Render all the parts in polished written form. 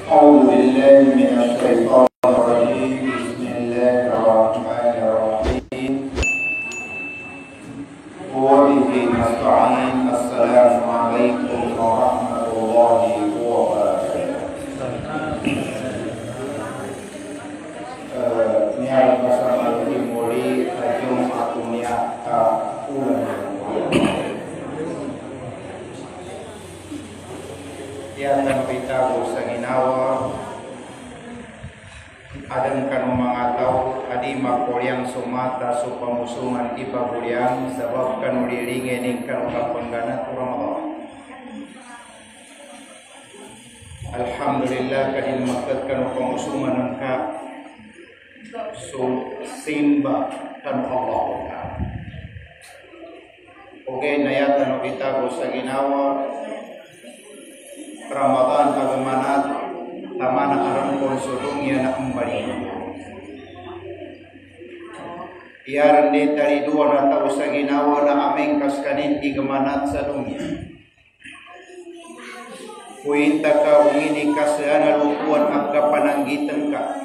أعوذ بالله من الشيطان الرجيم. بسم الله الرحمن الرحيم. وبه نستعين. السلام عليكم ورحمة الله وبركاته. Niat bersama Timuri Tajum aku niat ulang yang kita usanginawa adan kanu mangatau adi makoryang sumata supamusungan iba buliang sebab kanu liringening kanu kapenggana Ramadan. Alhamdulillah kadin makat kanu pamusungan ka simba kanu Allah. Oke nayat kanu kita usanginawa Ramadan kagamanat tamana aram konsudungnya na kembali. Iyaran di dari dua na tau sa ginawa na aming kaskanin igamanat sa dunia. Kuinta ka ungini kasana lupuan agka pananggitan ka.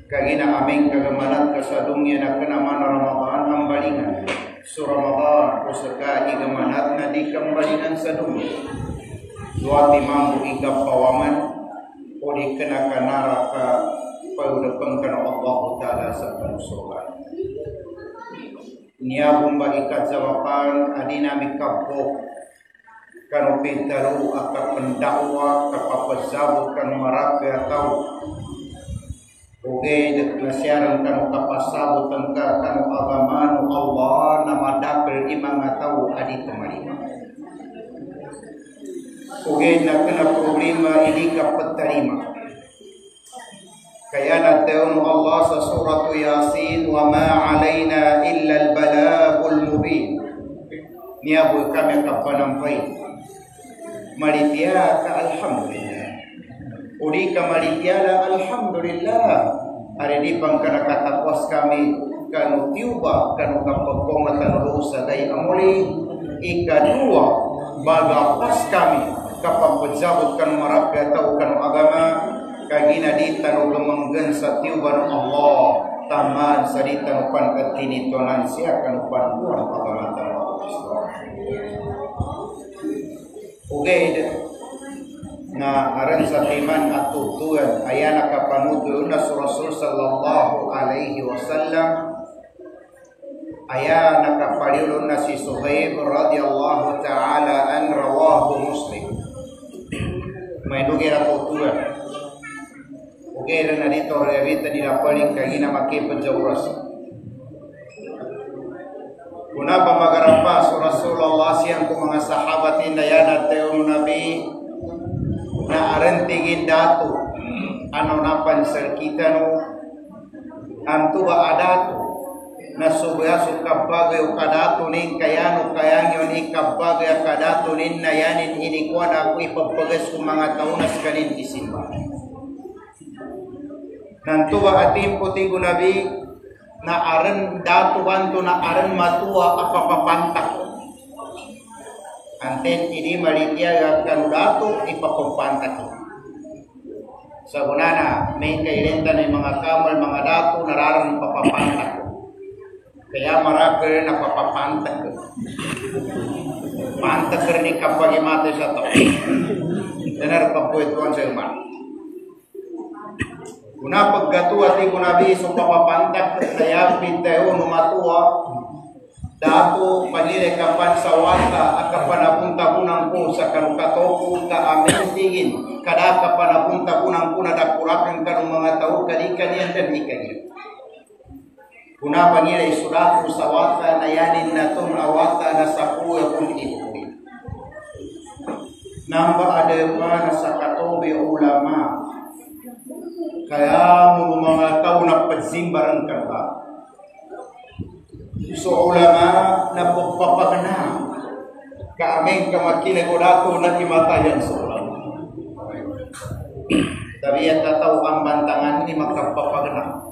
Kagina aming kagamanat ka sa dunia na kenaman Ramadan ang balingan. So Ramadan kusaka igamanat na di kambalingan sa dunia. Suati mampu ikap pawaman o dikenakan naraka paudapang kana Allah Ta'ala sa panusulan. Niya bumba ikat zawapan adina mikabok kanu pintaru aka pendakwa kapapazabot kanu marapi atau oge nasyaran kanu kapasabot ka kanu agamanu Allah na madapel imang atau adi kemarima. Oke, na kena problema ini kapat terima. Kaya nataun Allah sa suratu Yasin, wa ma alaina illa al-balagul mubin. Niya bu kami kapanampai. Maritia ka alhamdulillah. Uri ka maritia la alhamdulillah. Ari di pangkana katapuas kami kanu tiuba kanu kapagpongatan rusa day amuli ikadua bagapas kami kapag pagzabot kan marapi atau kan agama kagina di tanu gemenggen sa tiuban Allah taman sa di tanu pan katinitonan siya kan pan buang agama tanu Islam. Oke na aran sa timan at tutuan ayana kapanutuan na Rasul sallallahu alaihi wasallam aya nakapalilun na si Suhaib radhiyallahu ta'ala an rawahu Muslim. May dugira po tuwan. Ugera na dito revita nilapaling kagina makipagjawaras. Kuna pa magarampas Rasulullah siyang kung mga sahabatin na yan at yung Nabi na arantingin dato ano napan sarkita no ang tuwa adato na subayaso kabagay o kadato nin kayano kayang yun ikabagay kadato nin na yanin inikuan ako ipagpagas kung mga taunas kanin isimba. Nantuwa atim puting gunabi na aran dato wanto na aran matuwa apapapantak. Anten ini malitiya kanu dato ipapapantak. Sa gunana may kailenta ng mga kamal mga dato nararan ipapapantak. Kaya marami na papapantak ko. Pantak ko rin kapag imate sa to. Danar pa po ito ang sayuman. Kuna paggatua ti kunabi so papapantak kaya pintayo numatuwa dato panire kapan sa wata at kapanapunta punang po sa karukatoko ka amin tingin kada kapanapunta punang po na dakurakan ka ng mga tao kaniyan dan ikaniyan. Kuna pangira isurat usawata na yanin na itong awata na sa kuya kung ipunin. Namba ada pa na sa katobe ulama. Kaya mo mga tao na pagsimbaran ka ba? So ulama na pagpapagana. Kaaming kamakinagurato na imatayan sa ulama. Tapi at tataw ang bantangan ni magkapapagana.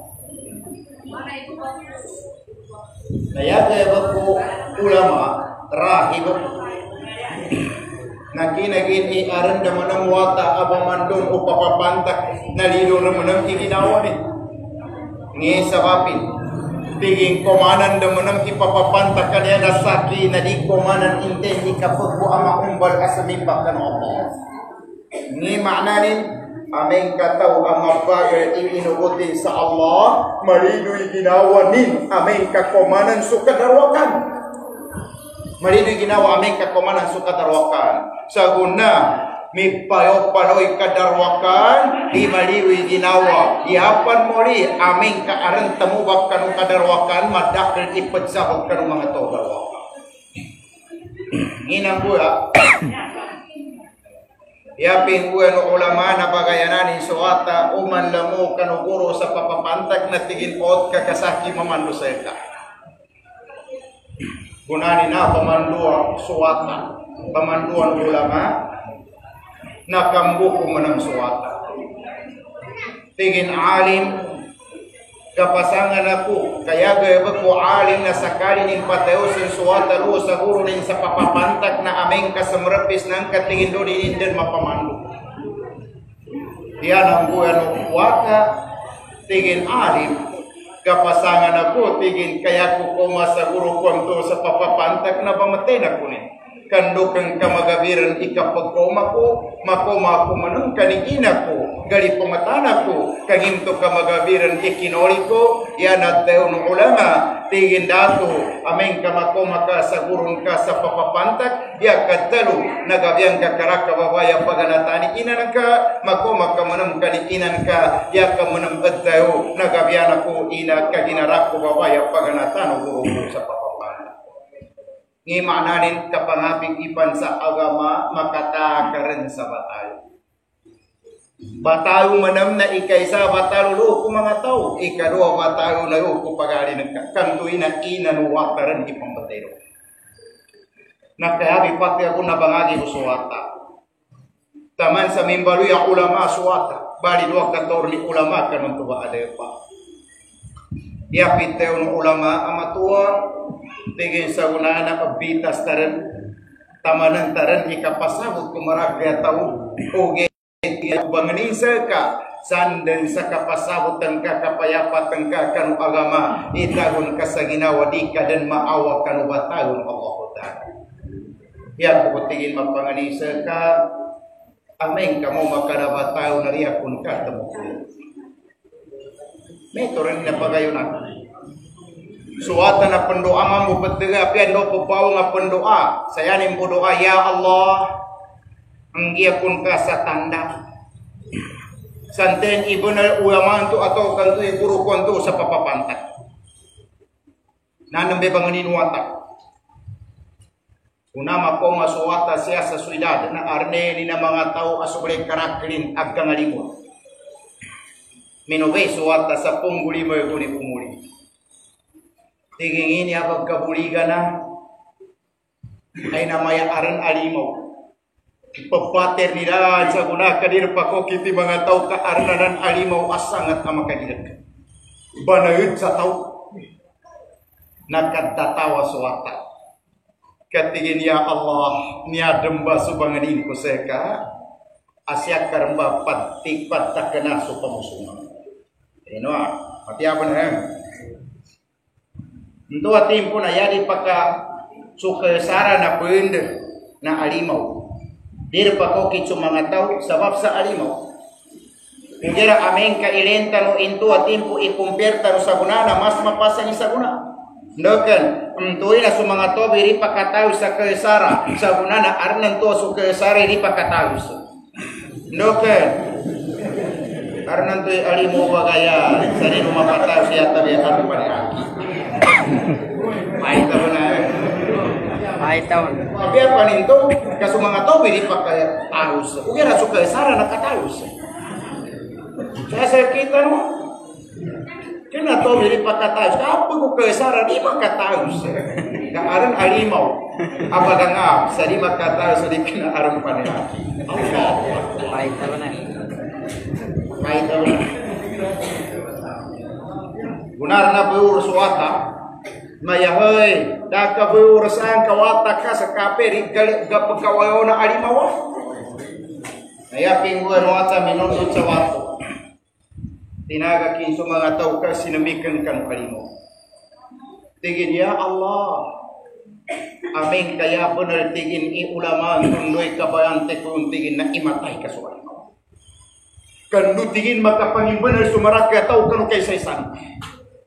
Kaya kaya ko ulama rahib Nakinagin iaran da manang wata abamandon o papapantak nalilong na manang iginawa ni. Ngi sabapin, tiging komanan da manang ipapapantak kanya nasaki na di komanan intendi kapag po ama umbal asamimbak kan Allah. Ngi maknanin, aming kataw ang mabagal iinugutin sa Allah, marido'y ginawa nin aming kakomanan sukadarwakan. Marido'y ginawa aming kakomanan sukadarwakan. Sa guna, may panoy kadarwakan, di maliwi ginawa. Ihapan mo rin, aming kaaran tamubak kanong kadarwakan, madakil ipadsahog kanong mga to darwakan. Inang buha, yaping buha ng ulama na bagayanan ni suwata, uman lamu kanuguro sa papapantag na tigin pot kakasaki mamando sa ita. Kunani na pamanduan suwata, pamanduan ulama, nakambuko manang suwata. Tingin alim, kapasangan ako, kaya gaya ko alim na sakali ning patayo sa suwata lo sa guro ning sa papapantak na aming kasamrapis ng katingin do din din mapamandu. Diyan ang buwan ng waka, tingin alim, kapasangan ako, tingin kaya ko kumasaguro konto sa papapantak na pamatay na kunin. Kando kang kamagabiran ikapagkoma ko, makoma ko manang kanigina ko, gali pamatana ko, kangimto kamagabiran ikinoli ko, yan at daw ng ulama, tingin dato, aming kamakoma ka, sagurong ka sa papapantak, ya kadalo, nagabiyang ka karakababaya paganatani inan ka, makoma ka manang kaniginan ka, ya ka manang daw, nagabiyan ako ina kaginarak ko babaya paganatano guro ko sa papapantak. Ngi maknanin kapangaping ipan sa agama makatakaran sa batayo. Batayo manam na ikaysa batayo lo ko mga tao. Ikadua batayo na lo ko pagali nagkantuin na inanuwakaran ipang batayo. Nakayabi pati ako nabangagi ko suwata. Taman sa mimbalu yung ulama suwata. Bali 2 ni ulama kanong tuwa ada pa. Yapit tayo ng ulama amatua. Tingin sa una na pagbitas taran, tamanan taran, ikapasabot kumaragya tao, ugi, banganin ka, sandan sa kapasabotan ka, kapayapatan ka, kanu agama, itagon ka sa ginawa, di ka dan maawa kanu batagon Allah Ta'ala. Yan, kung tingin mapanganin ka, ameng ka mo makarabatao na riya kung ka, tamukulong. May turan na pagayunan. Suwata na pendoa mamu betega pian do papaw nga pendoa sayanin po doa ya Allah ang iya kun ka sa tanda santen ibunal ulama tu atau kantu guru kontu sa papapantak nanam be bangunin wata unama ko nga suwata siya sa suidad na arne ni na mga tao asubay karaklin agkang alimon minobe suwata sa pungguli mo guni umuli. Tingin ini abag kabuligan na ay namayaran alimaw. Papater nila sa guna kadir pa ko kiti mga tao kaarnanan alimaw asangat na makadilag. Banayod sa tao. Nagkatatawa suwata. Katingin niya Allah niya demba subanganin ko seka asya karamba patipat takana su pamusungan. Ino mati apa na Ito atin po na yadi pagka sukasara na pwende na alimaw. Dito pa ko kitso mga tao sabab sa alimaw. Kung aming kailenta no into atin po ikumpirta no sa guna na mas mapasa ni sa guna. Nokan, tuwi na sa mga tao iri pakataw sa kasara sa guna na arnan to sa kasara iri pakataw. Nokan, arnan to alimaw bagaya sa rin mapataw siya tabi at panaki. Pahit taon na pahit taon. Tapi apa ninto kasu mga tao bili pakai taus. Ugi ra suka sara nakataus. Saya kita no. Kena tao bili pakai taus. Apa ko ke sara di makataus. Kaaran alimaw. Abagang sa di makataus di kina aran panaki. Allah. Pahit taon na. Pahit taon. Gunar na beur suwata Maya hoy, da ka urusan kawata ka sa kape ga pagkawayo na alimawa. Kaya pingguan wata minunod sa wato. Tinaga kinso mga tao ka sinamikan kan kalimo. Tingin ya Allah. Amin kaya benar tingin ulama tundoy kabayante kung tingin na imatay ka sa alimawa. Kanu tingin makapangin benar sumarak ka tao kanu kay saysan.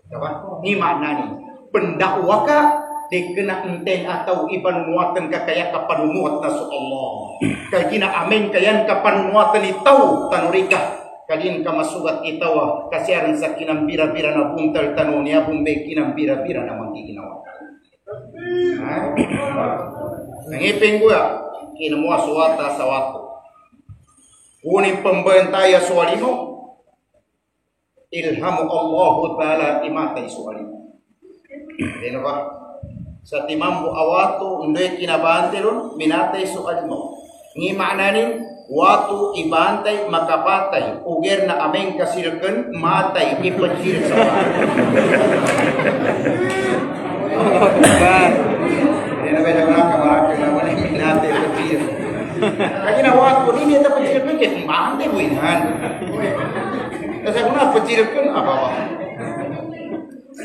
Diba? Ni makna ni. Pendakwa ka dikena enten atau ipanunuatan ka kaya kapanunuat na sa Allah. Kaya gina amin kayan kapanunuatan itaw tanurika. Kalin ka masugat itaw kasiyaran sa kinambira-bira na buntal tanong niya bumbe kinambira-bira na manggiginawa. Nangipin ko ya, kinamuha suwata sa wato. Kunin pembentaya suwalimo. Ilhamu Allah Ta'ala imatay suwalimo. Dino ba? Sa timambu awato undoy kinabante ron minatay suwalimo. Ngi maknanin watu ibantay makapatay uger na ameng kasilken matay ipajir sa wato. Dino ba na kamara na wala minatay ipajir. Kaya na wato ini ta pajir ket mante buinan. Kasi kung napajir kan apa?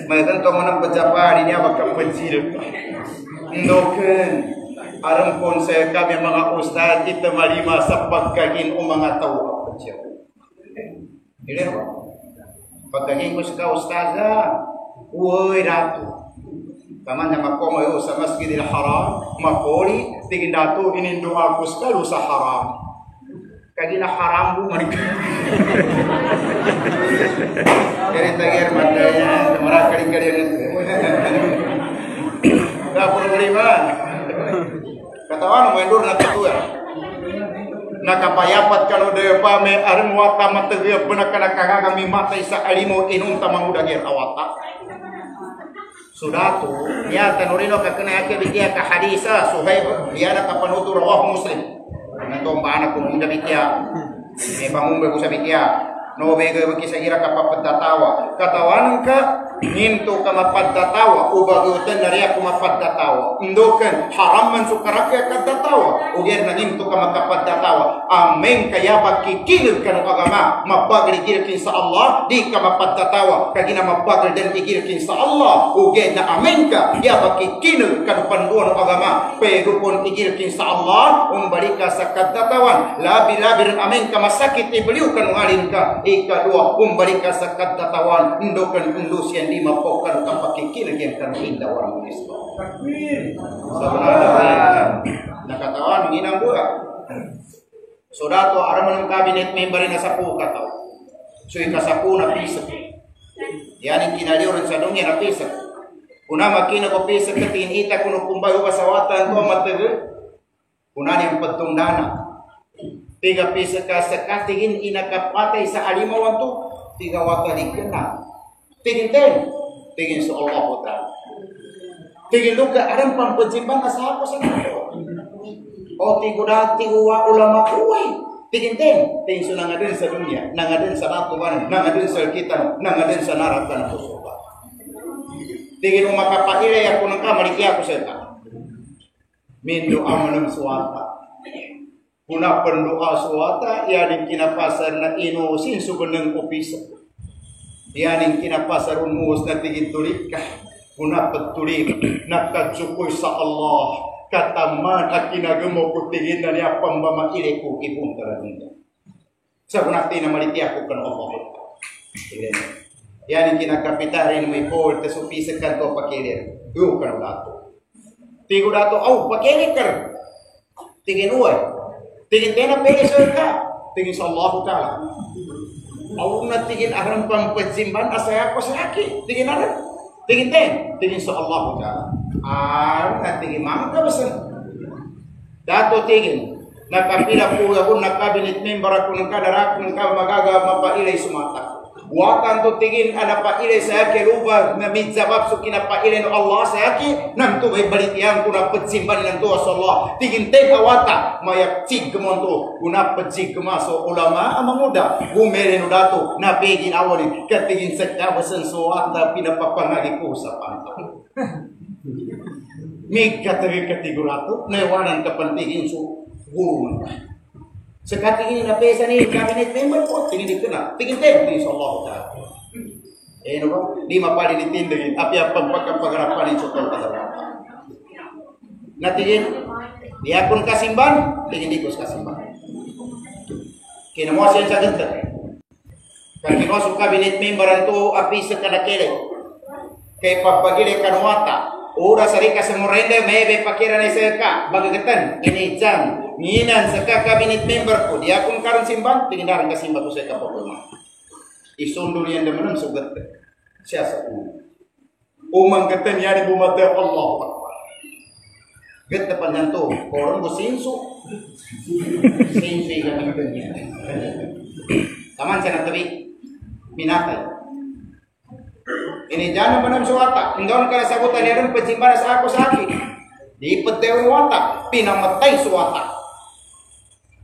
Mayroon ka mo ng pajapari niya magkapajir. Ndoken aram konse kami mga ustad kita malima sa pagkagin o mga tao pajir. Dili ba? Pagkagin ko sa ustada, uy ratu. Taman na makomayo sa Masjidil Haram, makoli tingin dato inindoa ko sa haram. Kagina haram bu manik. Kaya tagir matanya marah kali-kali yang nggak perlu beriman. Katawan mendur na ketua. Nakapayapat kalau dia pame arin wata materi benak kami mata isa alimo inun tamang udagir awata. Sudah tu nya tanurino kakena ake bikia ka hadisa Suhaib dia nak panutur rawah Muslim. Nantong anak kung hindi bitya may pangumbe ko sa bitya no bega magkisahira ka papadatawa katawan ka ninto ka mapadatawa o bagutan na riya ko mapadatawa indokan haram man sukarakya kadatawa o ger na ninto ka makapadatawa amen kaya pagkikilig ka ng agama mapagligirkin sa Allah di ka mapadatawa kagina mapaglig dan igirkin sa Allah o ger na amen ka ya pagkikilig ka ng panduan ng agama pero pun igirkin sa Allah umbalik ka sa kadatawan labi-labi rin amen ka masakit ibaliw ka ng alin ka ikadua umbalik ka sa kadatawan indokan indusyan di mapokan ka pakikilig yan ka ng inda orang Islam nakatawan nginang buka so dato araman ng cabinet member na sa po kataw so ikasapo na pisak yan yung kinaliw rin sa dunya na pisak kuna makina ko pisak katiin ita kuno kumbayo kasawatan ko matagod kuna niyang pagtungdana tiga pisak ka sa katingin inakapatay sa alimawan to tiga watalig ka na tingin sa Allah Ta'ala tingin luka aram pampajimban asa ako sa nato o tigudati uwa ulama kuway tingin so nangadin sa dunia nangadin sa natuban nangadin sa kita nangadin sa naratan ko soba tingin mo makapailay ako ng kamalikya ko sa ita mindo amanang suwata kuna pendoa suwata yanin kinapasar na inusin sugunang opisa yanin kinapasar umus na tigit tulik ka kuna patulik nakadsukoy sa Allah kataman at kinagamo ko tigit na niya pambamaili ko ipong taradunda sa kunati na maliti ako kan Allah yanin kinakapitarin may port tas upisa kan to pakilir yung kan dato tigo dato pakilir ka tingin uway tingin na pwede ka tingin sa Allah Ta'ala au na tingin aram pampajimban asaya ko sa aki tingin na tingin sa Allah Ta'ala na tingin mga kabasan dato tingin nakapila po ako nakabinet member ako ng kadarak ng magaga mapailay sumata Watan tu tingin ada paile saya ke lupa na mijabab sukina paile no Allah saya ki nam tu bay balitiang kuna petsimban nan tu Allah tingin te awata mayak cig kemonto kuna pecig kemaso ulama amanguda bumere no dato na pegin awali katingin sekta basen suata pinapapang lagi ko sa panto mig katagi katiguratu newanan kepentingin su guru sekarang ini na pesa ni kabinet member po tingin dikena tingin tempi insyaallah taala no di mapali ditindagin api apa pagkapagarapan ni sokol kadara natingin dia pun kasimban tingin dikos kasimban kina mo siya sa ganda kan kino kabinet member anto api sa kanakele kay papagile kanwata ora sarika semurende mebe pakiran iseka bagagatan ini jam nginan sa cabinet member ko dia kung karon simban tingindaran ka simba ko sa kapopulma isundo niyan naman sugat siya sa umang gatan yani bumata Allahu akbar gata pa nanto koron mo sinso sinso ka niya taman sa natabi minatay ini jangan manam suwata inggaw ka sagutan niya ron pagsimban sa ako sa akin di pagtayon wata pinamatay suwata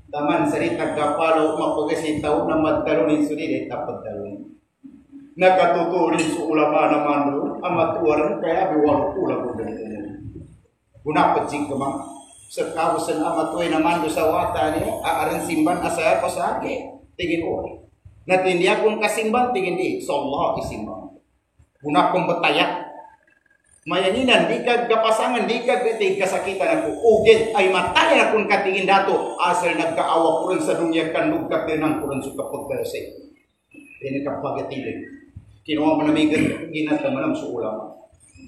taman sarita kapalo mapagasitaw na magtalunin sudili tapad talunin nakatuturin su ulama naman doon amatuwaran kaya biwalo ulang ko ganito guna pagtsing kama sa kawasan amatuay naman doon sa wata niya aaran simban asaya pa sa akin tingin ko natin niya kung kasimban tingin di sa Allah isimban guna kong batayak mayanginan di ka kapasangan di ka kasakitan ako ugit ay mataya na kung katingin dato asal nagkaawa ko rin sa dunya kanlug katinang ko rin sa kapagdarasay ini kapagatilig kinuha mo namigan ginataman ang sa ulama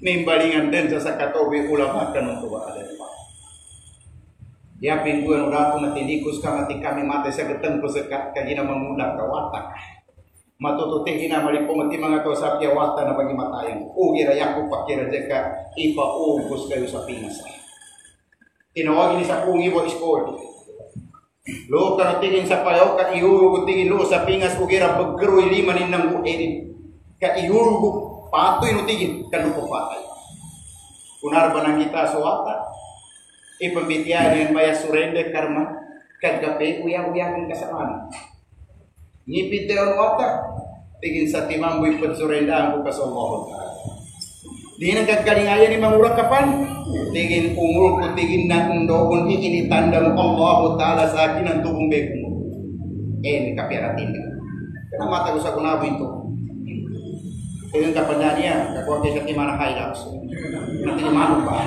may balingan din sa katowi ulama kanong tuwa alay pa ya pinguan urato na tindikos ka mati kami mati sa gatang ko sa kaginamanguna kawatak matututin na mali po mati mga to sa piyawata na pagimatayan. Ugi rayak ko pakira deka ipaubos kayo sa pinasa. Tinawagin ni sa pungi mo iskor. Lo ka natingin sa payaw ka ihurugo tingin lo sa pingas ugi ra pagkaroy limanin ng buedin. Ka ihurugo patoy no tingin kanupo patay. Kunar ba nang kita suwata? Ipambitiyan yan maya surrender karma kagape uyang-uyang kasamaan. Ngipit daw wata tingin sa timamboy pagsurenda ang bukas Allah di nagkagalingayan ni mangurang kapan tingin umul ko tingin na undoon initandang Allah Ta'ala sa akin ang tubong beko mo kapiratin kaya mata ko sa kunabo ito kaya kapan niya kakuha kayo sa timana highlights natin yung manong ba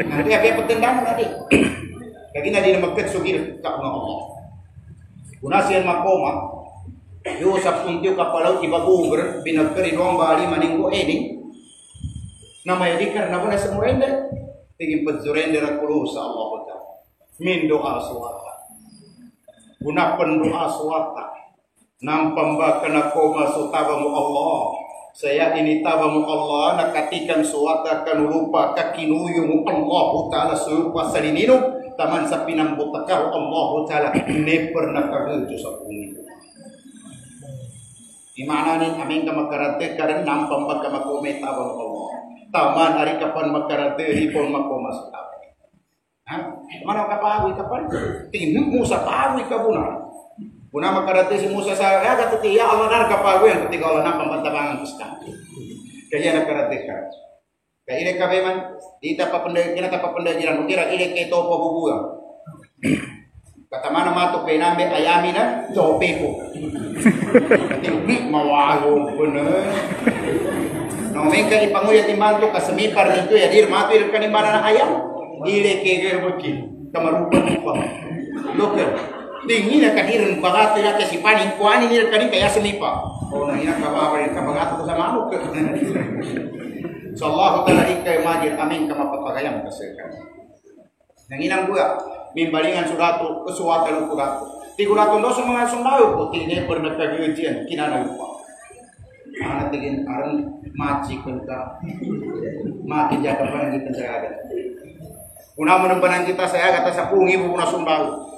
nanti kaya pagtandaan mo natin kaya na di na magkatsugil ka ng Allah kuna siya makoma yo sa puntyo kapalaw ibaguber binagkarinuang bali maninggo eni na mayadikan na kuna sa murende tingin pagsurrender at kulo sa Allah Ta'ala min doa suwata kuna pendoa suwata nang pambaka na koma sutaba mo Allah saya ini taba mo Allah nakatikan suwata kanulupa kakinuyo mo Allah Ta'ala suyupa salinino taman sa pinambutakaw Allah Ta'ala never nakagujo sa bumi. Imananin aming ka magkarate ka rin nang pambag ka makumay tabang Allah. Taman ari kapan magkarate ripon makumas tabang. Ha? Manaw ka pahawi kapan? Tingin mo sa pahawi ka buna. Buna magkarate si Musa sa aga tutiya Allah na kapahawi ang katiga Allah na pambantabangan kustan. Kaya nagkarate ka. Kaya ilek kabe man dita papanda kinata papanda jiran ukira ilek kay topo bubuya katamana mato kay nambe ayami na tope po tinugni mawago bener no men kay ipanguya timbanto kasemipar nito ya dir mato ir kanimana na ayam ilek kay gerbuki kamarupan pa loker tingin na kadiren bagato ya si paning kuani nir kanin kaya semipa oh nangina kababarin ka bagato sa manok so Allah Ta'ala ikay majid amin ka mapapagayam kasi nanginang buya mimbalingan surato kesuwatan ukurato tigurato do sa mga sundao ko tine per nagkagiujian kinanayo pa ana tigin aran maci kunta mati jaga pa ng kita jaga una mo nang banang kita saya kata sa pungi bu na sundao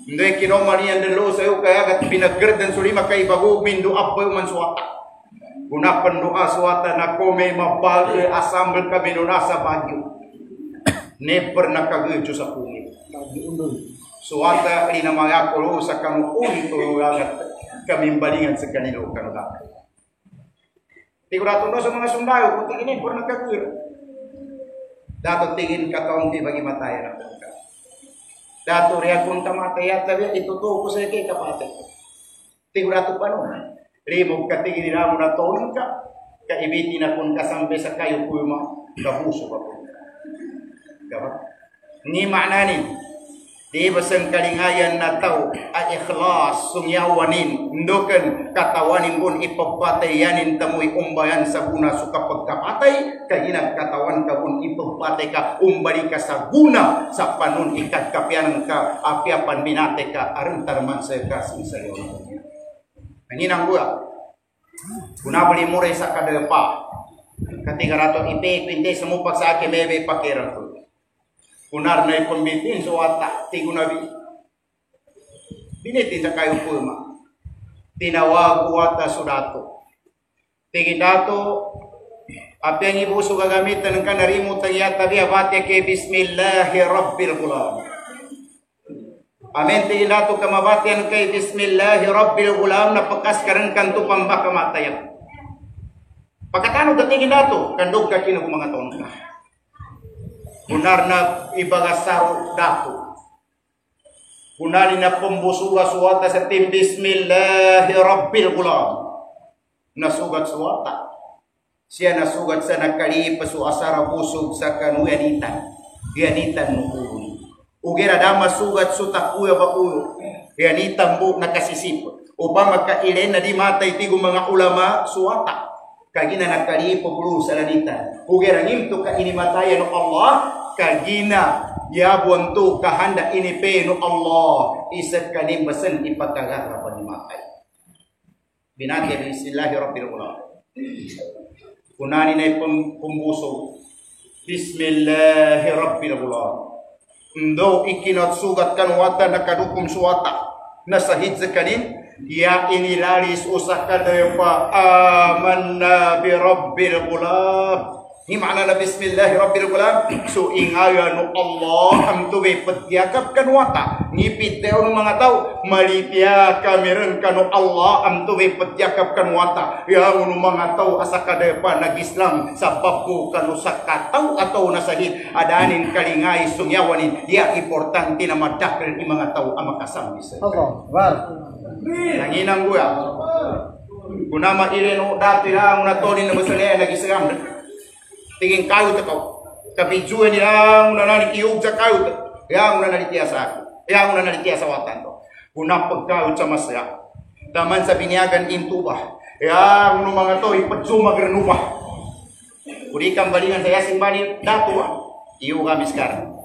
Ndai kinomani yang dulu saya kaya kat pinager dan suri makai bagu mindu apa man suata. Guna pendoa suata na kome mabal asam kami nunasa baju. Never nakagejo sa pungit. Suata ina mga kulo sa kanu unto angat kami balingan sa kanino kanu da. Tigurato no sa mga sundalo kung tingin por nakagejo. Dato tingin katong di bagi mataya na pagka. Dato ria kung tamataya tabi ituto ko sa kay kapate. Tigurato pa no. Rimog katingin nila mo na tonon ka. Kaibiti na kung kasambe sa kayo kuma. Gabuso ka po. Diba? Ni maknanin. Di basang kalingayan na tao at ikhlas sungyawanin. Ndokan katawanin pun ipapatayanin tamoy umbayan sa guna suka pagkapatay. Kaginang katawan ka pun ipapatay ka umbali ka sa guna sa panun ikat kapianan ka apiapan binate ka arantarman sa kasing sa iyo. Nanginang gua. Kuna beli muray sa kadapa. Ketika rato ipe pinte semua paksa ke bebe pakiran tu. Kunar na pembitin suwata tigunabi. Binitin sa kayo pulma. Tinawag wata sudato. Tingin dato apa yang ibu suka gamitan ng kanarimu tagyata biya bate ke Bismillahirrabbilgulam. Amin tingin dato kamabatian kay Bismillahirrabbilgulam na pagkaskaran kanto pambaka matayak. Pagkatano datingin dato kandog ka kino mga taon ka. Kunar na ibagasaro dato. Kunani na pembusuga suwata sa tim Bismillahirrabbilgulam. Nasugat suwata. Siya nasugat sa nakalipas asara busog sa kanuyanitan. Yanitan mo ugera dama sugat sutak kuya bakuyo. Yanitan mo nakasisip. Upang magkailen na di matay tigo mga ulama suwata. Kagina nakalipo bulu sa lanitan. Ugera ngimto ka inimatayan ng Allah. Kagina yabon to kahanda inipe no Allah. Isat kanimbasan ipagkagara pa ni matay. Binati Bismillahirrahmanirrahim. Kunani na pumbuso. Bismillahirrahmanirrahim. Ndo ikinat sugat kan wata nakadukum suwata. Nasahid sa kanin. Ya inilalis usah kadaya pa. Amanna bi rabbil gulam. Ini makna na Bismillahirrahmanirrahim. So ingaya no Allah ang tuwi patyakap kan wata. Ngipit tayo ng mga tao. Malipya kamiren kan Allah ang tuwi patyakap kan wata. Yang no mga tao asakada pa nag-Islam sa babu kanu sakataw ataw nasahid. Adanin kalingay sungyawanin. Ya importante na madakil ni mga tao ang makasam bisa. Nanginang guya. Kunama ileno dati lang natonin na masalaya nag-Islam. Tingin kayo takaw. Kapidjuan nila ang nananik iyog sa kayo. Yang nanalitia sa ako. Yang nanalitia sa watan to. Kunang pagkayo sa masaya. Taman sa binyagan intuba. Yang mga to ipadsumag renubah. Kuri kang balingan sa yasin bali dato. Iyo kami sekarang.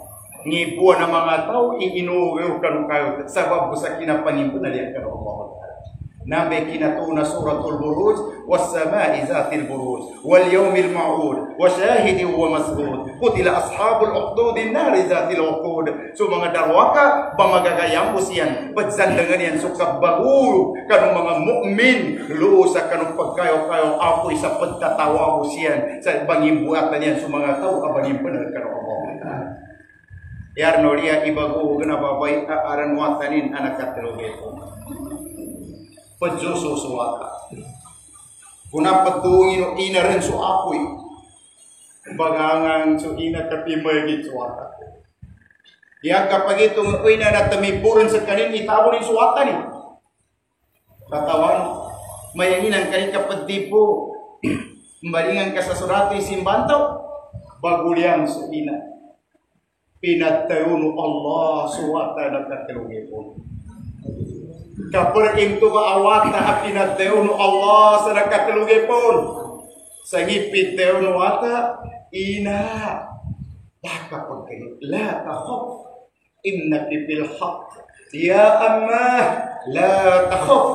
Ngibuan ng mga tao iinuwew kanu kayo. Sabab sa kinapanimpunan yan kanu Allah. Nabi kinatuna suratul buruj was-sama'i zatil buruj wal yawmil ma'ud wa shahidin wa mas'ud qutila ashabul uqdudin nari zatil uqud. So mga darwaka bamagagayam usian pagsandangan yan suksa bagu kanong mga mukmin lu sa kanong pagkayo-kayo apoy sa pagtatawa usian sa bangimbuatan yan so mga tao abangim bener kanong Allah. Yar nolia ibagu gana babay aran watanin anak kateloge. Pagjuso suwata. Kuna patungin o ina rin su apoy. Bagangan su ina kapimay git suwata. Diya kapag itong ina na tamipuran sa kanin, itabo ni suwata ni. Katawan, mayangin ang kanin kapag di po. Malingan ka sa surati simbantaw. Baguliang su ina. Pinatayo no Allah suwata na katilungi po. Kapag ito kaawat na apinatayo no Allah sa nakatilugipon. Sa ngipit tayo no ata, ina. Baka pagkain, la takhaf. Innaki fil haq. Ya amma, la takhaf.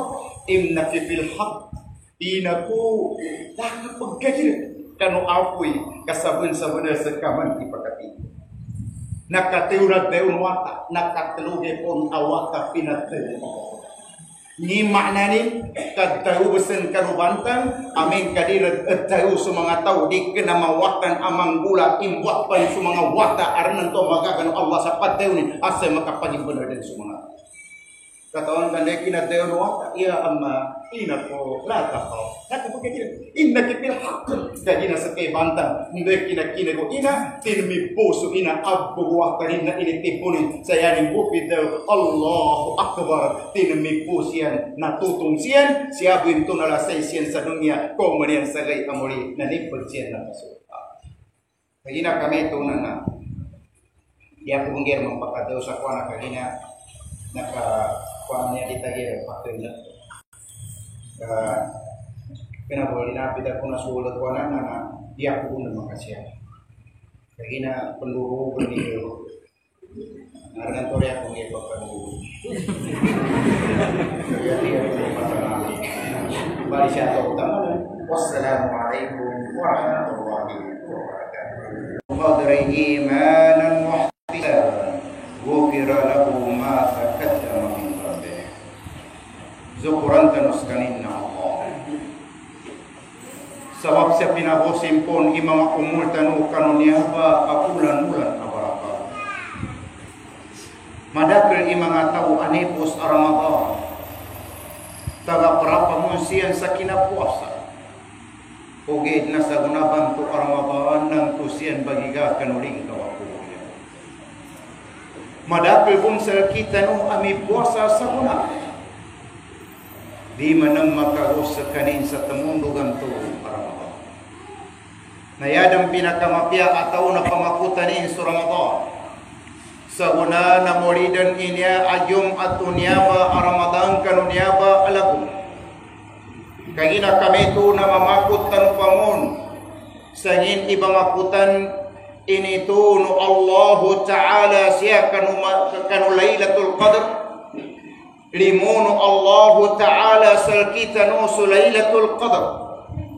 Innaki fil haq. Ina ko, baka pagkain. Kano apoy, kasabun-sabun sa kaman ipakati. nakatiurad deun wata, nakatluge pon awata pinatay. Ni maknani kadtahu besen karubantan amin kadir tahu sumanga tau di kena mawatan amang gula imbuat pan sumanga wata arnan to magagan Allah sapat tahu ni asa makapani bener den sumanga katawan kande kina tahu wata ya amma ina ko la taqaw nak ko kira inna kipil haq kajina sake bantan ndek kina go ina tilmi posu ina abbu wata inna ini tipuni saya ni bukit Allahu akbar tilmi posian natutung sian siapa itu nalasai sian sa dunia kemudian sagai amuri nani percian na surga kagina kami itu nana dia kubungir mempakatau sakwana kagina naka kuannya ditagir pakainya kena boleh nabi tak pernah sulit kuana nana dia kubung makasih kagina penduru berdiri Argan tore ako ngayon pagkalulo. Bali siya ito. Wassalamualaikum warahmatullahi wabarakatuh. Qadri imanan muhtisaban ghufira lahu ma taqaddama min dhanbihi. Zukuran tanuskan inna Allah. Sabab siya pinabosimpon imang umul tanu kanunya ba akulan-ulan abaraka. Madakil imang tahu anipus Ramadan. Taga berapa musian sakina puasa. Ugid na sa gunaban tu Ramadan nang tusian bagiga kanuling kawakuya. Madakil pun sel kita no ami puasa sa guna. Di manang makagos sa kanin sa tamundugan tu Ramadan. Nayadang pinakamapya ataw na pamakutanin sa Ramadan. Sa una na moridan inya ayum atunyaba Ramadan kanunyaba alabum. Kagina kami tu na mamakut tanupamun. Sangin ibamakutan ini tu nu Allah Ta'ala siya kanu Lailatul Qadr. Limunu Allah Ta'ala salkita nu Lailatul Qadr.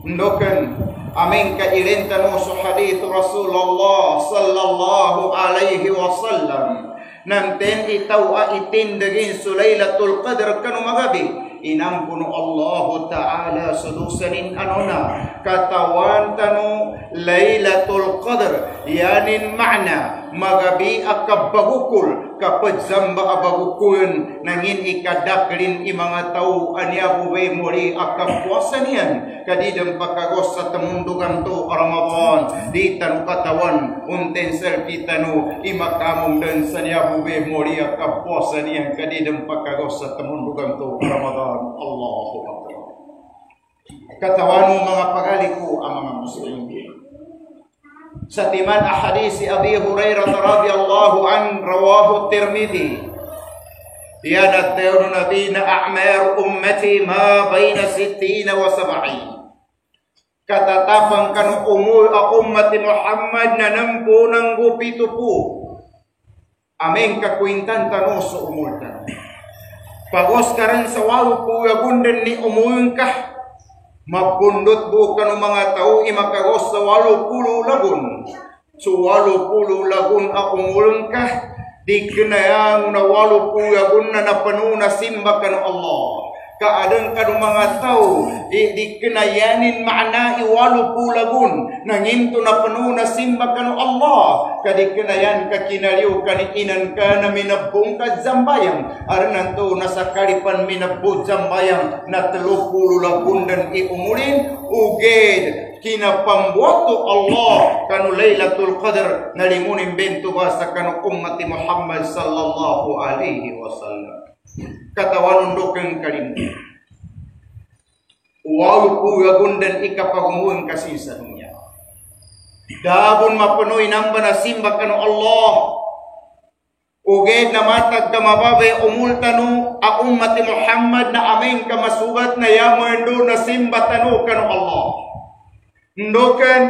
Ndokan amin ka ilenta no sa hadith Rasulullah sallallahu alaihi wasallam nanten itaw itindagin sa Lailatul Qadr kanu magabi inampuno Allah Ta'ala sudusanin anona katawan tanu Lailatul Qadr yanin makna magabi akabagukul kapag zamba abagukun nangin ikadaklin imanga tau anya buwe mori akapwasan yan kadidang pakagos sa tamundugan to Ramadan di tanu katawan unten sel kitanu imakamong dan sa nya buwe mori akapwasan yan kadidang pakagos sa tamundugan to Ramadan. Allahu Akbar. Katawanu mga pagaliku ang mga muslimin. Sa timan ahadisi Abi Hurairah radhiyallahu an rawahu Tirmidzi. Ya natayu nabina a'mar ummati ma baina 60 wa 70. Katatapang kanu umur ummati Muhammad na nampu ng gupitupu. Aming kakwintan tanu sa umur tanu. Pagos karan sa walu puyagundan ni umuyun ka. Mapundot bukan mga tao imakagos sa 80 lagun. So 80 lagun umuyun ka. Di kinayang na 80 lagun na napanuna simba ka ng Allah. Kaadang ka ng mga tao di kinayanin makna 80 lagun. Nanginto na panuna simba ka ng Allah. Kadi kinayan ka kinaliw kaniinan ka na minabong ka zambayang. Aranan to nasa karipan minabong zambayang na 30 lagun dan iumulin. Uged kinapambuato Allah kanu Lailatul Qadr nalimunin bento ba sa kanu ummati Muhammad sallallahu alaihi wasallam. Katawan undokan kalim. Walau puyagun dan ikapagumuan kasih sa dunia. Dabon mapunoy nang banasimba kanu Allah. Uged na matag kamababay umultanu a ummati Muhammad na amin kamasubat na yamuendo na simba tanu kanu Allah. Ndokan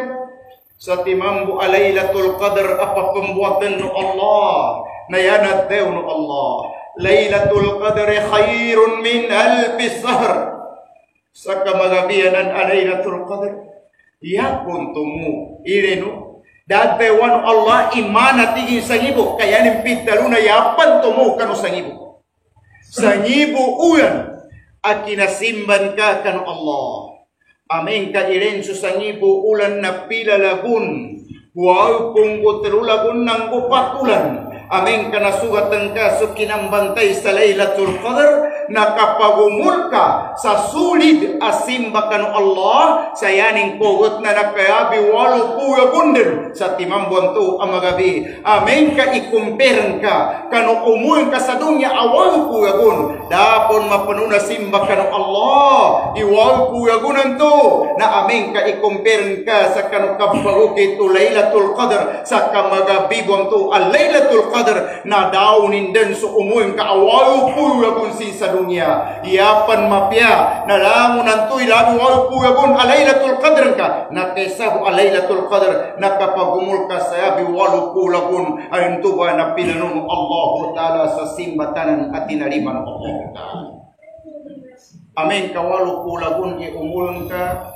sa timambu Lailatul Qadr apa pembuatan nu Allah na yanad dew nu Allah. Lailatul Qadri khairun min alfi sahr. Sa kamagabianan Lailatul Qadr. Ya kuntumu irenu Dadewan Allah imana tigin sangibo kaya nimpit daluna yapan tomo kanu sangibo. Sangibo uyan akina simban ka kanu Allah. Amin ka iren susangibo ulan na pila lagun. Wow punggo terulagun ng upatulan. Amin ka nasugatan ka sa kinambantay sa Laylatul Qadr. Nakapagumul ka sa sulid asimba kanu Allah. Sayaning kogot na nakayabi walo puya gundin sa timambuan to ang magabi. Amin ka ikumperan ka. Kanu umuin ka sa dunya awal puya gun. Dapon mapanuna simba kanu Allah. Iwal puya gunan to. Na amin ka ikumperan ka sa kanu kapagukit to Laylatul Qadr. Sa kamagabi buang to al Laylatul Qadr. Na daunin din so umuin ka awal puya gun sa dunia. Iapan mapya nalangunan to ilabi wal puyagon alaylatul qadr ka nakesahu alaylatul qadr nakapagumul ka sayabi walu pulagon ayon to ba na pinanong Allah Ta'ala sa simbatanan at tinaliman Allah Ta'ala. Amin kawalu pulagon iumulun ka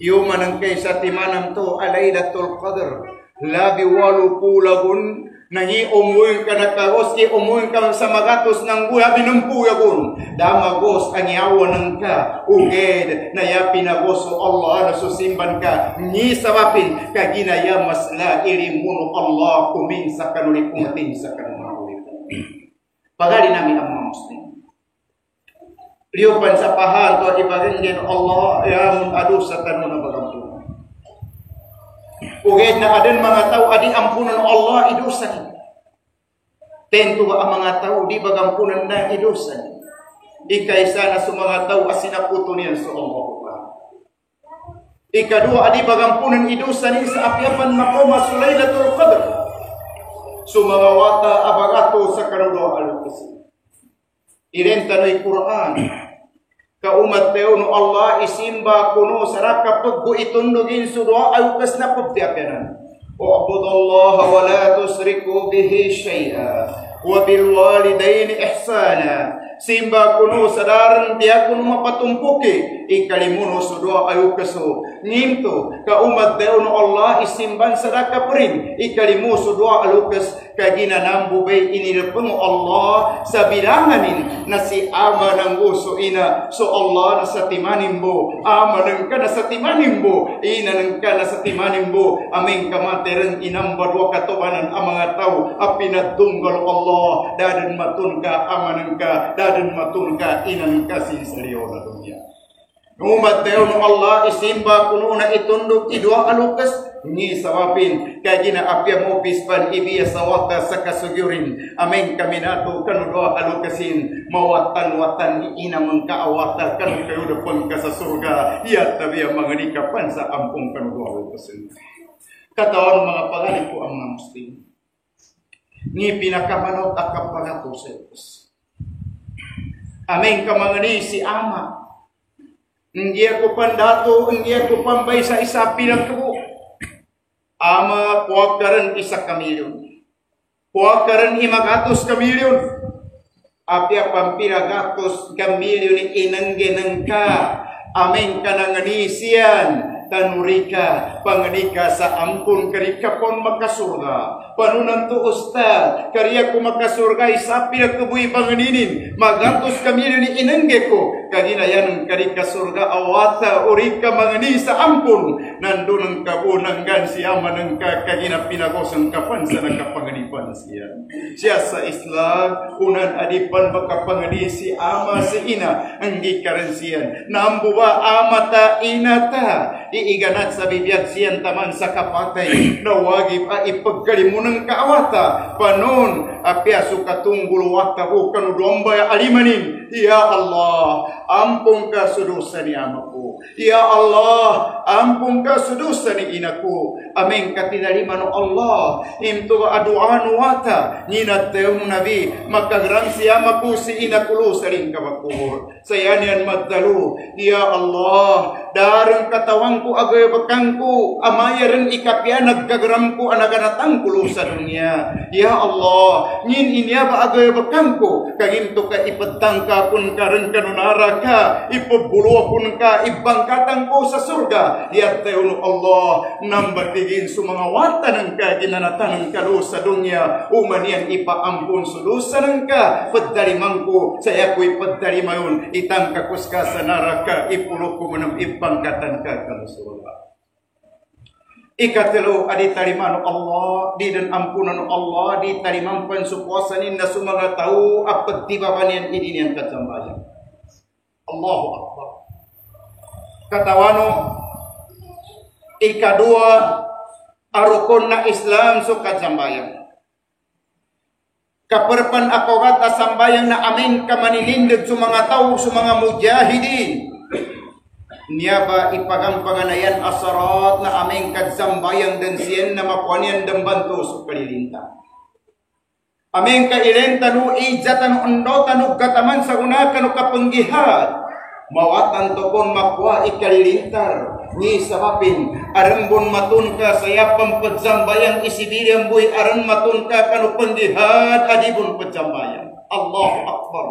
yuman ang kaysa timanam to alaylatul qadr labi walu pulagon nangi umuin ka nakagos umuin ka sa magatos ng buya binumpuyagon damagos ang yawan ng ka uged na ya pinagoso Allah na susimban ka ni sabapin ka ginaya masla ilimuno Allah kuming sa kanuli kumating sa kanuli pagali namin ang mga Muslim liupan sa pahal to ibagin Allah ya adu sa tanong na bagampunan uged na adan mga tao adi ampunan Allah idusan. Tento ba ang mga tao di bagampunan na idusan. Ikaysa na sa mga tao asinaputo niyan sa Allah. Ikadua adi bagampunan idusan sa apyapan makoma sa Laylatul Qadr. Sumangawata abagato sa kanulo alukasi. Irentano'y Quran. Kaumat teo no Allah isimba kuno saraka paggo itundugin sudo ayukas na pagtiapenan. U'budallaha wa la tusriku bihi syai'a wa bil walidaini ihsana. Simba kuno sadaran dia kuno mapatumpuki ikalimuno sudo ayukaso nimto kaumat teo no Allah isimban sadaka pring ikalimu sudo alukas kagina nambu bay inilapung Allah sa bilanganin na si ama ng uso ina so Allah na sa timanimbo ama ng ka na sa timanimbo ina ng ka na sa timanimbo aming kamateran inambadwa katubanan ang mga tao apinadunggal Allah dadan matun ka ama ng ka dadan matun ka ina ng ka sinsariyo na dunya umat dayo ng Allah isimba kuno na itundog idwa alukas ni sawapin kagina apya mo pispan ibiya sawata sa kasugyurin amen kami nato kanudwa alukasin mawatan-watan ina mengkaawata kanu kayo dapon ka sa surga iya tabiya mga nikapan sa ampung kanudwa alukasin katawan mga pangalit ko ang mga Muslim ni pinakamanot akap panato sa Diyos amen kamangani si ama hindi ako pandato, hindi ako pambay sa isa pinagtubo. Ama, kuwag ka rin isa kamilyon. Kuwag ka rin imagatos kamilyon. Apya pampiragatos kamilyon inangginang ka. Amen ka nanganisiyan. Tanuri ka, pangani ka sa ampun karika pon makasurga. Panunan to ustad, kariya ko makasurga isa pinagtubuhi panganinin. Magatos kami ni inangge ko. Kaginayan karika surga awata urika mangani sa ampun. Nandun ang kabunanggan siya manang kagina pinagosan kapan sa nakapanganipan siya. Siya sa Islam, unan adipan makapangani si ama si ina. Ang gikarensiyan. Nambu ba amata inata. Iiganat sa bibiyag siyan taman sa kapatay na wagib a ipagkalimunang kaawata panon apya sukatunggul wata ko kanudombay alimanin ya Allah ampun ka sudusa ni amaku ya Allah ampun ka sudusa ni inaku amin katinaliman Allah imtu aduan wata ninat tayong nabi makagram si amaku si inaku saling kabakubur sayanian magdalu ya Allah darang katawangku agay bakangku amayaran ikapya nagkagramku anaganatang kulo sa dunia ya Allah ngin inya ba agay bakangku kagimto ka ipatang ka pun karon kanunara ka, ipabuluh pun ka, ibangkatan ko sa surga. Diat tayo Allah, nambatigin sa mga wata ng ka, ginanatan ng kalo sa dunya, umanian ipaampun sulusa ng ka, paddarimang ko, saya ko'y paddarimayon, itang kakus ka sa naraka, ipulok ko manang ibangkatan ka kalusurga. Ikatelo, adi tariman Allah, di dan ampunan Allah, di tariman pensupuasanin na sumaga tahu apa tibabanian ini yang kacambayan. Allahu Akbar. Katawano, ikadua, arukon na Islam so kacambayan. Kaperpan ako kata sambayang na amin kamanilindad sa mga tao, sa mga mujahidin. Niaba ipagang panganayan asarat na aming kadsambayang dan siyen na makuanian dan bantu sa kalilinta. Aming kailenta no ijatan no undotan no gataman sa unakan no kapenggihad. Mawatan to pon makwa ikalilintar. Ni sabapin arambon matun ka saya pampadsambayang isibilyang buhay aran matun ka kanu penggihad adibon padzambayang. Allahu Akbar.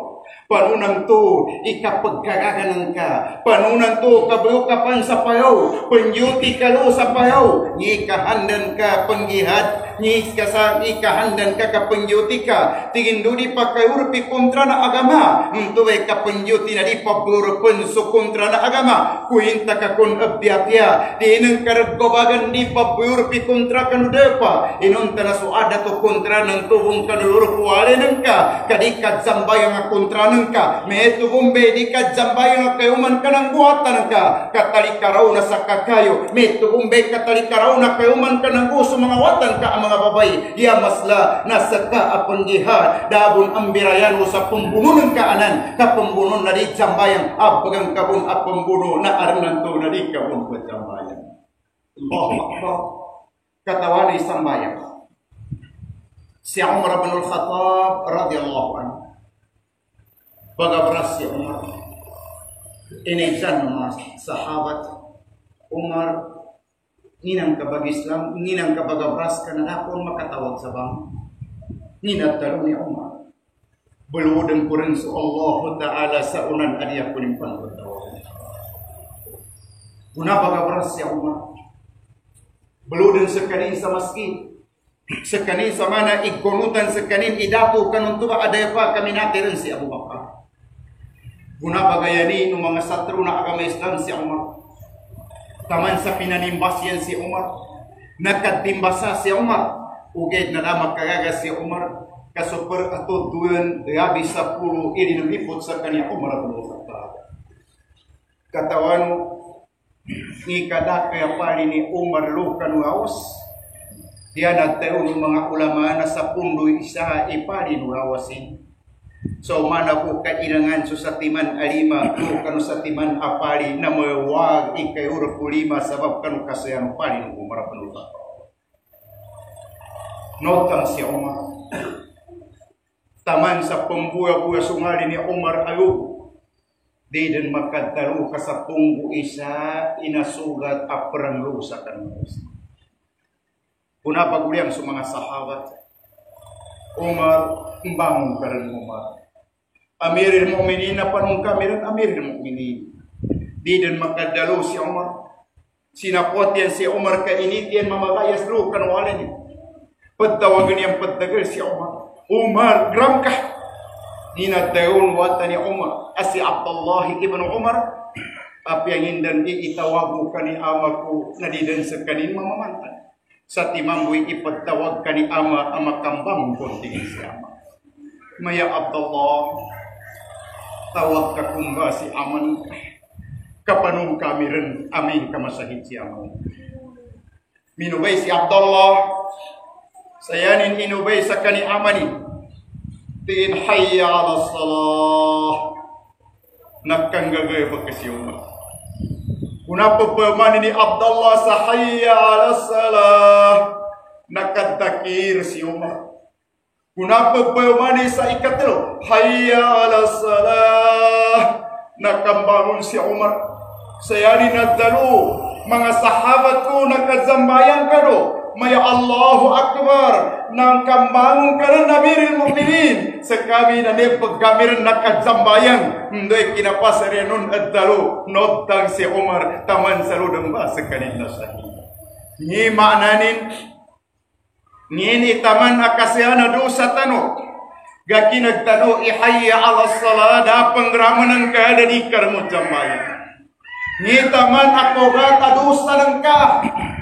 Panunang to ikapagkagaganan ka. Panunang to kabayo kapan sa payaw. Penyuti kalo sa payaw. Ngikahandan ka penggihad. Ikahandan ka kapenyuti ka. Tingin di pakayurpi kontra na agama. Tuwe kapenyuti na di paburupun so kontra na agama. Kuhinta ka kun abiyatya. Di inang karagbabagan di paburpi kontra kanudepa. Inunta na suada to kontra ng tubong kanulur kuwale ng ka. Kadikat zambay ang kontra ng ka. Meto bumbe di ka zambay ang kayuman ka ng buhatan ka. Katalikaraw na sa kakayo. Meto bumbe katalikaraw na kayuman ka ng gusto mga watan ka mga babay. Ya masla nasa ka apang jihad. Dabon ang birayan mo sa pembunuh ng kaanan. Kapembunuh na di zambayang. Apagang kabun at pembunuh na arnan to na di kabun pa zambayang. Katawan ni sambayang. Si Umar bin Al-Khattab radhiyallahu anhu. Bagabras si Umar. Ini mga sahabat Umar ninang kabag Islam, ninang kabagabras ka na nakon makatawag sa bang. Ninatalo ni Umar. Beludeng ko rin sa Allah Ta'ala sa unan adiya ko rin panagtawag. Una bagabras si Umar. Beludeng sa kanin sa masjid. Sa kanin sa mana ikunutan sa kanin idapo kanun tuba adaya pa kami natirin si Abu Bakar. Una bagayani ng mga satro na agama Islam si Umar. Taman sa pinanimbas yan si Umar. Nagkatimbasa si Umar. Uged na na magkagagas si Umar. Kasuper ato duyan gabi sa pulo ininulipot sa kanya Umar at Khattab. Katawan ni kada kaya pali ni Umar lukan waos. Diyan nagtayo ng mga ulama na sa pundo isa ipali nuawasin. So mana ko kailangan so sa timan alima ko kanu sa timan apali na mawag ikayuro kulima sabab kanu kasayan pali ng Umar penuta. Notang si Umar. Taman sa pembuya-buya sungali ni Umar Ayub. Di dan makadalo ka sa punggu isa inasugat aprang lusa kanus. Una paguliang sa mga sahabat. Umar, bangun ka rin Umar. Amiril mu'minin na panong kami rin amiril mu'minin. Di din makadalo si Umar. Sinapot yan si Umar kainit yan mamagayas lo kanwalin. Pagtawagan yan pagtagal si Umar. Umar, gram ka. Ninadayon wata ni Umar. Asi Abdullah ibn Umar. Apiangin dan iitawago ka ni ama ko na di din sa kanin mamamantan. Sa timamboy ipagtawag ka ni ama kambang kontingin si ama. Maya Abdullah, tawag ka kumba si aman. Kapanong kami rin amin kamasahid si aman. Minubay si Abdullah. Sayanin inubay sa kani amani. Tiin hayya ala salah. Nagkanggagay ba kasi umar. Kuna pagpamani ni Abdullah sa hayya ala salah. Nakadakir si Umar. Kuna pagpamani sa ikatlo. Hayya ala salah. Nakambangon si Umar. Sayari nagdalo. Mga sahabat ko nakazambayan ka no. maya Allahu Akbar nang kambangun karena Amirul Mukminin sekami nane pegamir nakadzambayang ndoi kinapasarianun addalu notang si Umar taman saludeng ba sekanin nasahi ni maknanin ni taman akasiana dosa tano gaki nagtano ihayya ala salat da pengramanan ka dari karmu jambayang ni taman akogat adusa ng ka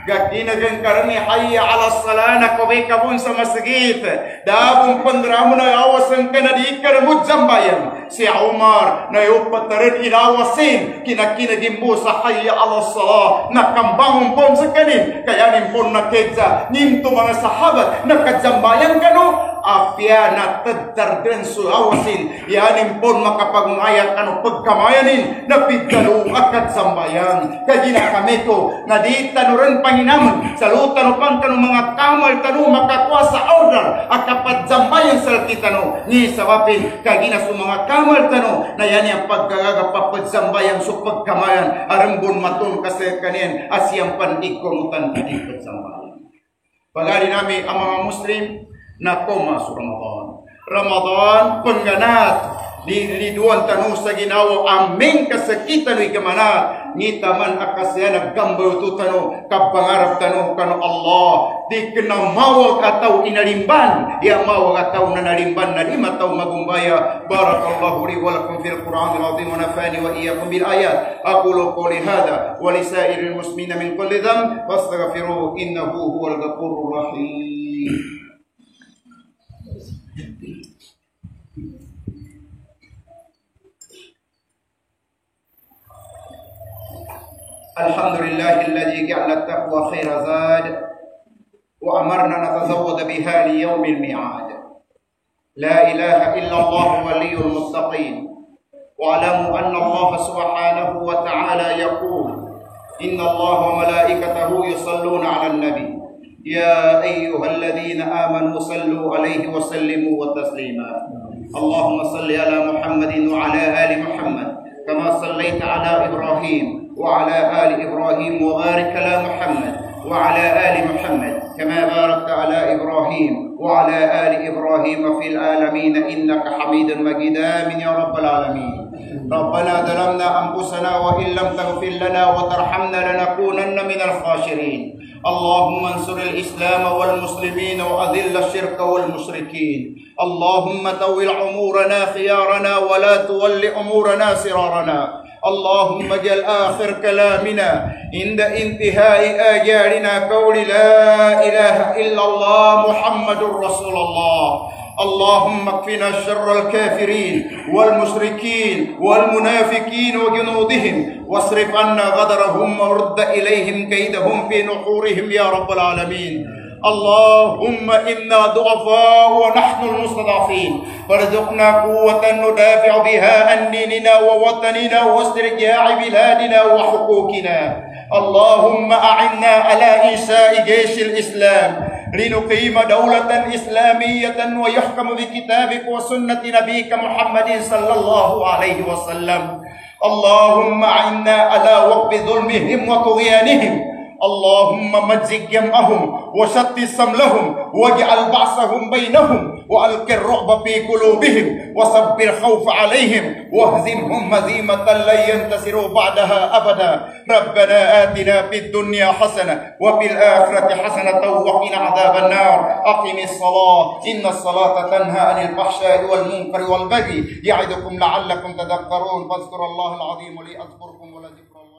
gaki nagangkarani hayya ala salana ko be kabun sa masjid dabong pandramo na awasan ka na di karmu jambayan si Umar na upatarin inawasin kinakinagimbo sa hayya ala salah nakambangong pon sa kanin kaya nimpon na kedza nimto mga sahabat nakajambayan kano afya na tedar den suawasin yanin pon makapagungayat ano pagkamayanin na pigdalo akat sambayan kagina kami ko na di tanuran panginaman salutan upang kanu mga kamal tanu makakuasa order akapat zambayan sal kitano ni sawapin kagina su mga kamal tanu na yan yung pagkagaga papadsambayan su pagkamayan arambon matun kasi kanyan asyang pandikomutan kadipad sambayan pagari nami ang mga Muslim na masuk Ramadan pengganat di liduan tanu sa ginawa aming kasakitan ni gamanat ni taman akasya naggambaw tu tanu kabangarap tanu kanu Allah di kena mawag ataw inalimban ya mawag ataw na nalimban na lima taw magumbaya barakallahu li wa lakum fil Qur'anil azim wa nafani wa iyyakum bil ayat aqulu qawli hadha wa li sa'iril muslimina min kulli dhanb wastaghfiruhu innahu huwal ghafurur rahim. الحمد لله الذي جعل التقوى خير زاد وأمرنا نتزود بها ليوم الميعاد لا إله إلا الله ولي المتقين واعلموا أن الله سبحانه وتعالى يقول إن الله وملائكته يصلون على النبي يا أيها الذين آمنوا صلوا عليه وسلموا تسليما اللهم صل على محمد وعلى آل محمد كما صليت على إبراهيم وعلى آل إبراهيم وبارك على محمد وعلى آل محمد كما باركت على إبراهيم وعلى آل إبراهيم في العالمين إنك حميد مجيد آمين يا رب العالمين ربنا ظلمنا أنفسنا وإن لم تغفر لنا وترحمنا لنكونن من الخاسرين اللهم انصر الإسلام والمسلمين وأذل الشرك والمشركين اللهم تول أمورنا خيارنا ولا تول أمورنا سرارنا اللهم اجعل آخر كلامنا عند انتهاء آجالنا قول لا إله إلا الله محمد رسول الله اللهم اكفنا شر الكافرين والمشركين والمنافقين وجنودهم واصرف عنا غدرهم ورد إليهم كيدهم في نحورهم يا رب العالمين اللهم إنا ضعفاء ونحن المستضعفين فارزقنا قوة ندافع بها عن ديننا ووطننا واسترجاع بلادنا وحقوقنا اللهم أعنا على إنشاء جيش الإسلام لنقيم دولة إسلامية ويحكم بكتابك وسنة نبيك محمد صلى الله عليه وسلم اللهم أعنا على وقف ظلمهم وطغيانهم اللهم مزق جمعهم وشتت سملهم واجعل بعثهم بينهم وألق الرعب في قلوبهم وصب الخوف عليهم واهزمهم هزيمة لن ينتصروا بعدها أبدا ربنا آتنا في الدنيا حسنة وفي الآخرة حسنة وقنا عذاب النار أقم الصلاة إن الصلاة تنهى عن الفحشاء والمنكر والبغي يعظكم لعلكم تذكرون فاذكروا الله العظيم لي أذكركم ولذكر الله